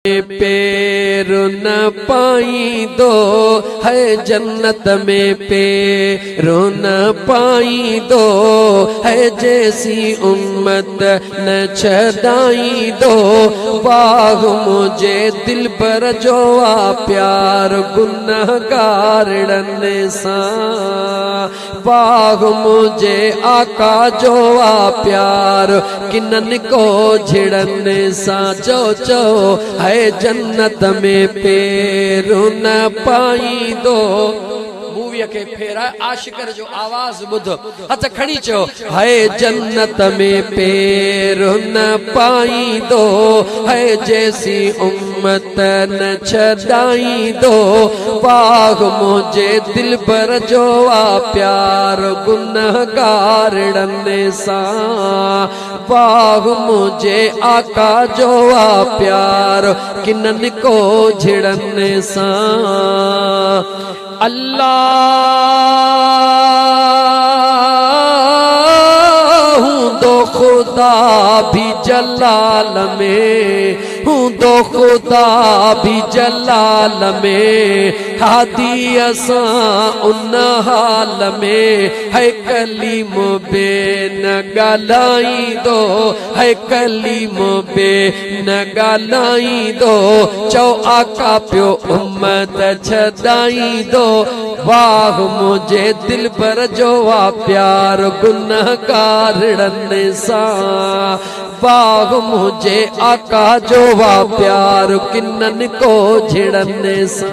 पैर न पाई दो है जन्नत में पैर न पाई दो है जैसी उम्मत न छदाई दो बाग मुझे दिल पर जो आ प्यार गुनहगार डरने सा बाग मुझे आका जो आ प्यार किनन को झिड़ने सा जो जो है जन्नत में पैर न पाई दो मूवीअ खे फेराए आशिकर जो आवाज़ ॿुध हथ खणी चयो है जन्नत में पैर न पाई दो है जैसी उम्मत न छदाई दो बाग मुझे दिल पर जो आ प्यार गुनहगार डरने सा बाग मुझे आका जो आ प्यार किनन को झिड़ने सा अल्लाह हूँ दो खुदा भी जलाल में हूँ दो खुदा भी जलाल में हादी असा उन हाल में है कलीम बे न गालाई दो है कलीम बे न गालाई दो चौ आका प्यो उम्मत छदाई दो वाह मुझे दिल पर जो आ प्यार गुनहगार डरने सा बाग मुझे आका जो आ प्यार किन्नन को झिड़ने सा।